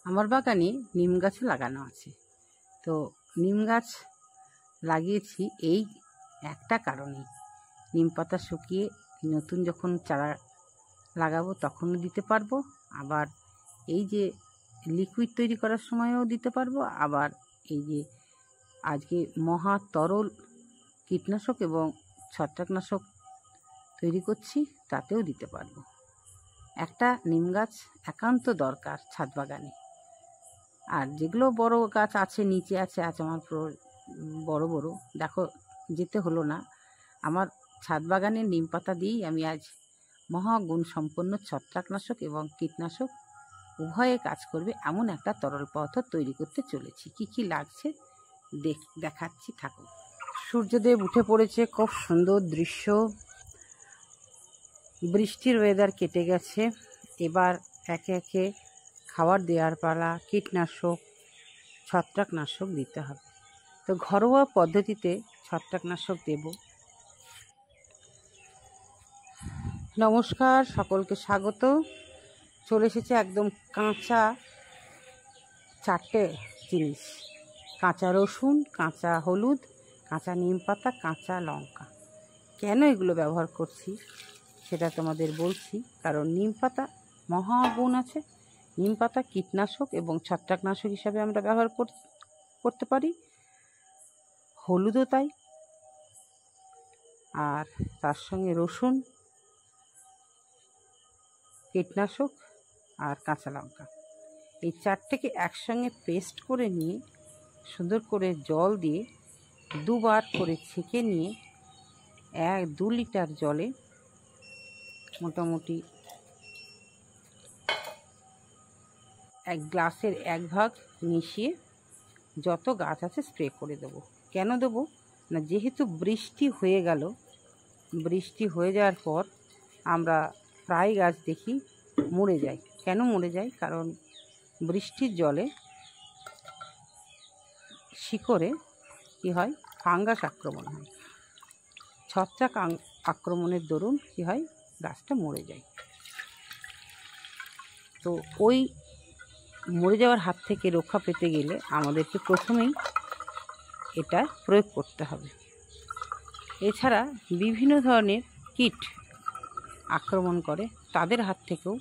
আমার বাগানে নিম গাছ লাগানো আছে। তো নিম গাছ লাগিয়েছি এই একটা কারণেই, নিম পাতা শুকিয়ে নতুন যখন চারা লাগাবো তখনও দিতে পারবো, আবার এই যে লিকুইড তৈরি করার সময়ও দিতে পারবো, আবার এই যে আজকে মহা তরল কীটনাশক এবং ছত্রাকনাশক তৈরি করছি তাতেও দিতে পারবো। একটা নিম গাছ একান্ত দরকার ছাদ বাগানে। আর যেগুলো বড় গাছ আছে, নিচে আছে আমার বড় বড়, দেখো যেতে হলো না। আমার ছাদ বাগানে নিম পাতা দিয়েই আমি আজ মহাগুণ সম্পন্ন ছত্রাকনাশক এবং কীটনাশক উভয়ে কাজ করবে এমন একটা তরল পদার্থ তৈরি করতে চলেছি। কি কি লাগছে দেখাচ্ছি, থাকুন। সূর্যদেব উঠে পড়েছে, খুব সুন্দর দৃশ্য। বৃষ্টির ওয়েদার কেটে গেছে, এবার একে একে খাবার দেওয়ার পালা। কীটনাশক ছত্রাকনাশক দিতে হবে। তো ঘরোয়া পদ্ধতিতে ছত্রাকনাশক দেব। নমস্কার, সকলকে স্বাগত। চলে এসেছে একদম কাঁচা 4টে জিনিস: কাঁচা রসুন, কাঁচা হলুদ, কাঁচা নিম পাতা, কাঁচা লঙ্কা। কেন এগুলো ব্যবহার করছি সেটা তোমাদের বলছি। কারণ নিম পাতা মহাগুণ আছে। নিম পাতা কীটনাশক এবং ছত্রাকনাশক হিসাবে আমরা ব্যবহার করতে পারি, হলুদও তাই। আর তার সঙ্গে রসুন কীটনাশক আর কাঁচা লঙ্কা, এই 4টেকে একসঙ্গে পেস্ট করে নিয়ে সুন্দর করে জল দিয়ে 2বার করে ছেঁকে নিয়ে 2 লিটার জলে মোটামুটি 1 গ্লাসের 1 ভাগ মিশিয়ে যত গাছ আছে স্প্রে করে দেবো। কেন দেবো না, যেহেতু বৃষ্টি হয়ে গেল, বৃষ্টি হয়ে যাওয়ার পর আমরা প্রায় গাছ দেখি মরে যায়। কেন মরে যায়? কারণ বৃষ্টির জলে শিকড়ে কি হয়, ফাঙ্গাস আক্রমণ হয়। ছত্রাক আক্রমণের দরুন কি হয়, গাছটা মরে যায়। তো ওই মরে যাওয়ার হাত থেকে রক্ষা পেতে গেলে আমাদেরকে প্রথমেই এটা প্রয়োগ করতে হবে। এছাড়া বিভিন্ন ধরনের কীট আক্রমণ করে, তাদের হাত থেকেও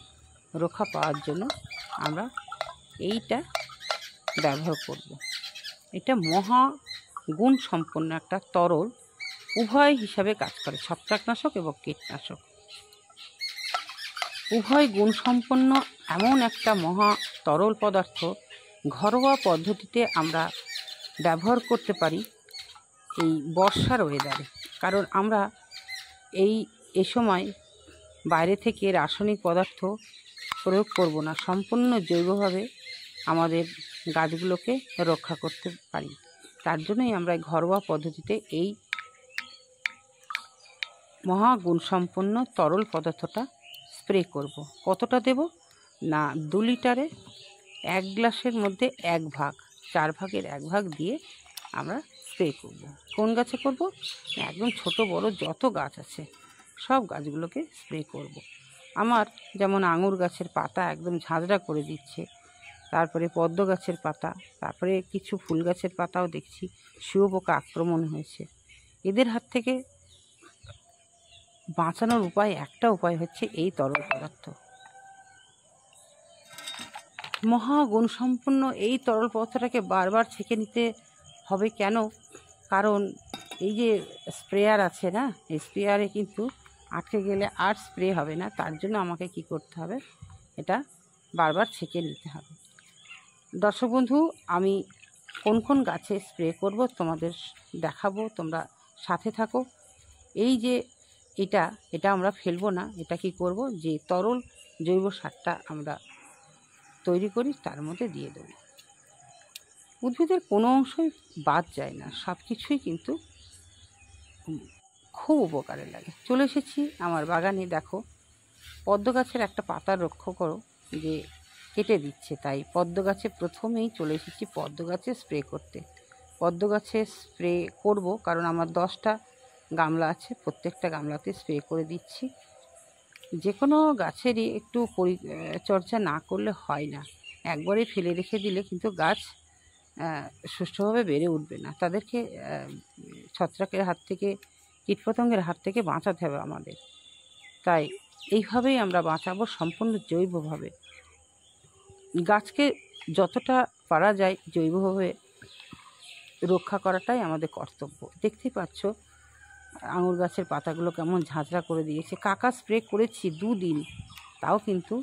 রক্ষা পাওয়ার জন্য আমরা এইটা ব্যবহার করব। এটা মহা গুণ সম্পন্ন একটা তরল, উভয় হিসাবে কাজ করে, ছত্রাকনাশক এবং কীটনাশক। উভয় গুণ সম্পন্ন এমন একটা মহা তরল পদার্থ ঘরোয়া পদ্ধতিতে আমরা ব্যবহার করতে পারি এই বর্ষার ওয়েদারে। কারণ আমরা এই সময় বাইরে থেকে রাসায়নিক পদার্থ প্রয়োগ করব না, সম্পূর্ণ জৈবভাবে আমাদের গাছগুলোকে রক্ষা করতে পারি। তার জন্যই আমরা ঘরোয়া পদ্ধতিতে এই মহাগুণসম্পন্ন তরল পদার্থটা স্প্রে করব। কতটা দেব না, 2 লিটারে 1 গ্লাসের মধ্যে 1 ভাগ, 4 ভাগের 1 ভাগ দিয়ে আমরা স্প্রে করব। কোন গাছে করব? একদম ছোট বড় যত গাছ আছে সব গাছগুলোকে স্প্রে করব। আমার যেমন আঙুর গাছের পাতা একদম ঝাঁঝরা করে দিচ্ছে, তারপরে পদ্ম গাছের পাতা, তারপরে কিছু ফুল গাছের পাতাও দেখছি শুঁয়োপোকা আক্রমণ হয়েছে। এদের হাত থেকে বাঁচানোর একটা উপায় হচ্ছে এই তরল পদার্থ। মহাগুণসম্পন্ন এই তরল পদার্থটাকে বারবার ছেঁকে নিতে হবে। কেন? কারণ এই যে স্প্রেয়ার আছে না, এই স্প্রেয়ারে কিন্তু আটকে গেলে আর স্প্রে হবে না। তার জন্য আমাকে কি করতে হবে, এটা বারবার ছেঁকে নিতে হবে। দর্শক বন্ধু, আমি কোন কোন গাছে স্প্রে করব তোমাদের দেখাবো, তোমরা সাথে থাকো। এই যে এটা আমরা ফেলবো না, এটা কি করব, যে তরল জৈব সারটা আমরা তৈরি করি তার মধ্যে দিয়ে দেব। উদ্ভিদের কোনো অংশই বাদ যায় না, সব কিছুই কিন্তু খুব উপকারে লাগে। চলে এসেছি আমার বাগানে, দেখো পদ্ম গাছের একটা পাতা লক্ষ্য করো যে কেটে দিচ্ছে, তাই পদ্ম গাছে প্রথমেই চলে এসেছি পদ্ম গাছে স্প্রে করতে। পদ্ম গাছে স্প্রে করব কারণ আমার 10টা গামলা আছে, প্রত্যেকটা গামলাতে স্প্রে করে দিচ্ছি। যে কোনো গাছেরই একটু পরিচর্যা না করলে হয় না। একবারে ফেলে রেখে দিলে কিন্তু গাছ সুষ্ঠুভাবে বেড়ে উঠবে না। তাদেরকে ছত্রাকের হাত থেকে, কীটপতঙ্গের হাত থেকে বাঁচাতে হবে আমাদের। তাই এইভাবেই আমরা বাঁচাবো, সম্পূর্ণ জৈবভাবে। গাছকে যতটা পারা যায় জৈবভাবে রক্ষা করাটাই আমাদের কর্তব্য। দেখতেই পাচ্ছ আঙুর গাছের পাতাগুলো কেমন ঝাঁঝরা করে দিয়েছে। কাকা স্প্রে করেছি 2 দিন, তাও কিন্তু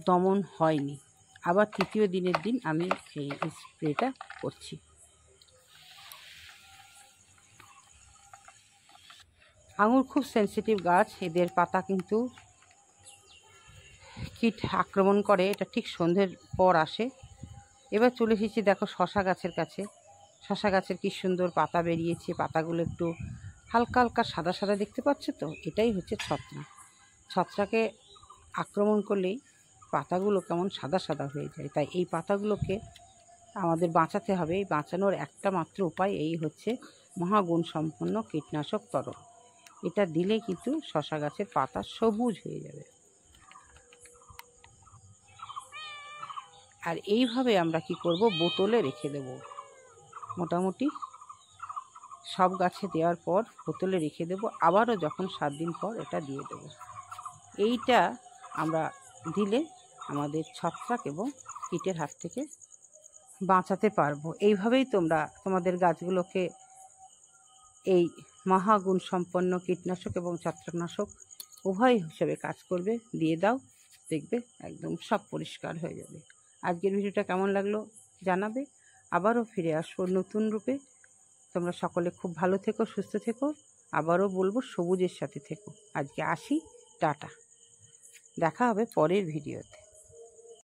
দমন হয়নি। আবার 3য় দিনের দিন আমি এই স্প্রেটা করছি। আঙুর খুব সেনসিটিভ গাছ, এদের পাতা কিন্তু কীট আক্রমণ করে। এটা ঠিক সন্ধ্যের পর আসে। এবার চলে এসেছি দেখো শশা গাছের কাছে। শশা গাছের কি সুন্দর পাতা বেরিয়েছে, পাতাগুলো একটু হালকা হালকা সাদা সাদা দেখতে পাচ্ছ তো, এটাই হচ্ছে ছত্রাক। ছত্রাকে আক্রমণ করলেই পাতাগুলো কেমন সাদা সাদা হয়ে যায়। তাই এই পাতাগুলোকে আমাদের বাঁচাতে হবে। এই বাঁচানোর একটা মাত্র উপায় এই হচ্ছে মহাগুণ সম্পন্ন কীটনাশক তরল। এটা দিলে কিন্তু শশা গাছের পাতা সবুজ হয়ে যাবে। আর এইভাবে আমরা কি করব, বোতলে রেখে দেব। মোটামুটি সব গাছে দেওয়ার পর বোতলে রেখে দেব। আবারও যখন 7 দিন পর এটা দিয়ে দেব। এইটা আমরা দিলে আমাদের ছত্রাক এবং কীটের হাত থেকে বাঁচাতে পারবো। এইভাবেই তোমরা তোমাদের গাছগুলোকে এই মহাগুণ সম্পন্ন কীটনাশক এবং ছত্রাকনাশক উভয় হিসেবে কাজ করবে, দিয়ে দাও, দেখবে একদম সব পরিষ্কার হয়ে যাবে। আজকের ভিডিওটা কেমন লাগলো জানাবে। আবারও ফিরে আসবো নতুন রূপে। তোমরা সকলে খুব ভালো থেকো, সুস্থ থেকো। আবারও বলবো সবুজের সাথে থেকো। আজকে আসি, টাটা। দেখা হবে পরের ভিডিওতে।